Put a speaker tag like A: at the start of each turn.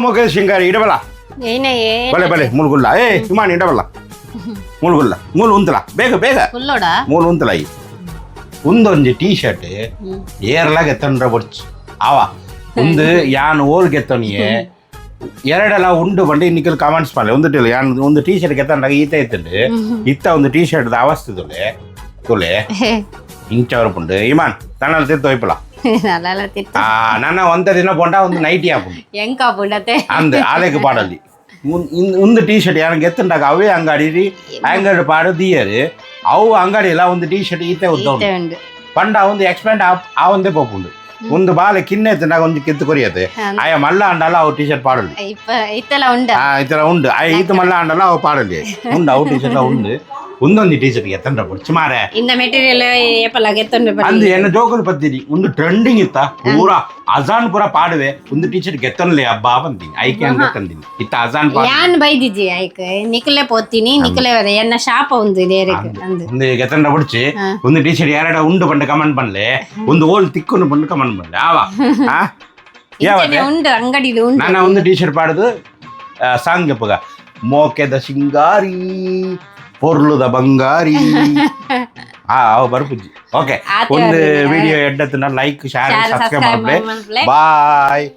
A: ಮುಖ ಸಿಂಗಾರಿ ಇಡಬಲ್ಲ
B: ಏನೇ
A: ಬಲೆ ಬಲೆ ಮುಳುಗುಲ್ಲ ಸುಮಾನಿ ಇಡಬಲ್ಲ ಮುಳುಗುಲ್ಲ ಮೂಲು ಉಂತಲ ಬೇಗ ಬೇಗ
B: ಫುಲ್ಲೋಡ
A: ಮೂಲು ಉಂತಲ ಈ ಒಂದೊಂದು ಟೀ ಶರ್ಟ್ ಏರ್ಲಾಗ ಎತ್ತಂಡ್ರ ಬಡ್ಚು ಆವ ಒಂದು ಯಾನ್ ಓಲ್ ಗೆತ್ತನಿಯೇ ಎರಡೆಲ್ಲ ಉಂಡು ಬಂದು ಇನ್ನಿಕಲ್ ಕಾಮೆಂಟ್ಸ್ ಮಾಡಲಿ ಒಂದಿಟ್ಟಿಲ್ಲ ಯಾನ್ ಒಂದು ಟೀ ಶರ್ಟ್ ಗೆತ್ತಂಡಾಗ ಈತ ಇತ್ತಂಡು ಇತ್ತ ಒಂದು ಟೀ ಶರ್ಟ್ ಅವಸ್ಥೆ ತೊಲೆ ಇಂಚವ್ರ ಪುಂಡು ಇಮಾನ್ ತನ್ನ ತಿತ್ತು ಹೋಯ್ಪಲ್ಲ ನನ್ನ ಒಂದ ದಿನ ಪೊಂಡ ಒಂದು ನೈಟಿ ಹಾಪುಂಡು
B: ಹೆಂಗ್ ಪುಂಡತೆ
A: ಅಂದ್ ಆಲೆಗೆ ಪಾಡಲ್ಲಿ ಒಂದು ಟೀ ಶರ್ಟ್ ಯಾರು ಗೆತ್ತಂಡಾಗ ಅವೇ ಅಂಗಡಿ ಹ್ಯಾಂಗರ್ ಪಾಡು ದಿಯರು ಅವು ಅಂಗಡಿ ಇಲ್ಲ ಒಂದು ಟೀ ಶರ್ಟ್ ಈತೆ ಉದ್ದ ಪಂಡ ಒಂದು ಎಕ್ಸ್ಪೆಂಡ್ ಆ ಒಂದೇ ಪೋಪುಂಡು ಒಂದು ಬಾಲೆ ಕಿನ್ನೆ ಎತ್ತಂಡಾಗ ಒಂದು ಕಿತ್ತು ಕೊರಿಯತ್ತೆ ಆಯ ಮಲ್ಲ ಅಂಡಲ್ಲ ಅವು ಟೀ ಶರ್ಟ್ ಪಾಡಲ್ಲಿ ಇತರ ಉಂಡು ಈತ ಮಲ್ಲ ಅಂಡಲ್ಲ ಅವು ಪಾಡಲ್ಲಿ ಉಂಡು ಅವು ಟೀ ಶರ್ಟ್ ಉಂಡು ಒಂದೊಂದು ಟೀ ಶರ್ಟ್ ಎತ್ತಂಡ್ರ ಬಡ್ಚು ಮಾರೆ
B: இந்த மெட்டீரியல் ஏப்பல ಗೆತ್ತಂಡ್ರೆ
A: ಅಂದ್ ಎನ್ನ ಜೋಕಲ್ ಪತ್ತಿರಿ ಒಂದು ಟ್ರೆಂಡಿಂಗ್ ಇತ್ತ ಪೂರ ಅಜಾನ್ ಪೂರ ಪಾಡುವೆ ಒಂದು ಟೀ ಶರ್ಟ್ ಗೆತ್ತನ್ಲೆ ಹಬ್ಬ ಬಂತೀನಿ ಐಕೆ ಅಂತ ತಂದಿನಿ ಇತ್ತ ಅಜಾನ್
B: ಯಾನ್ ಬೈದಿಜಿ ಐಕ ನಿಕಲೆ ಪೋತೀನಿ ನಿಕಲೆ ಎನ್ನ ಶಾಪ ಒಂದು ದೇರಕ್ಕೆ ಅಂದು
A: ಒಂದು ಗೆತ್ತಂಡ್ರ ಬಡ್ಚಿ ಒಂದು ಟೀ ಶರ್ಟ್ ಎರಡ ಉಂಡು ಬಂಡ ಕಮೆಂಟ್ ಬನ್ಲೆ ಒಂದು ಓಲ್ ತಿಕ್ಕೊಂಡು ಬಂದು ಕಮೆಂಟ್ ಬನ್ಲೆ ಆವ
B: ಉಂಡು ಅಂಗಡಿಲಿ ಉಂಡು
A: ನಾನು ಒಂದು ಟೀ ಶರ್ಟ್ ಪಾಡುದು ಸಾಂಗ್ ಪಗ ಮೋಕೆದ ಸಿಂಗಾರಿ ಪೊರ್ಲುದ ಬಂಗಾರಿ ಅವ ಬರ್ಪುಜ್ಜಿ ಓಕೆ ಒಂದು ವಿಡಿಯೋ ಎಡ್ಡತ್ತನ ಲೈಕ್ ಶೇರ್ ಸಬ್ಸ್ಕ್ರೈಬ್ ಮಾಡ್ಲೆ ಬಾಯ್.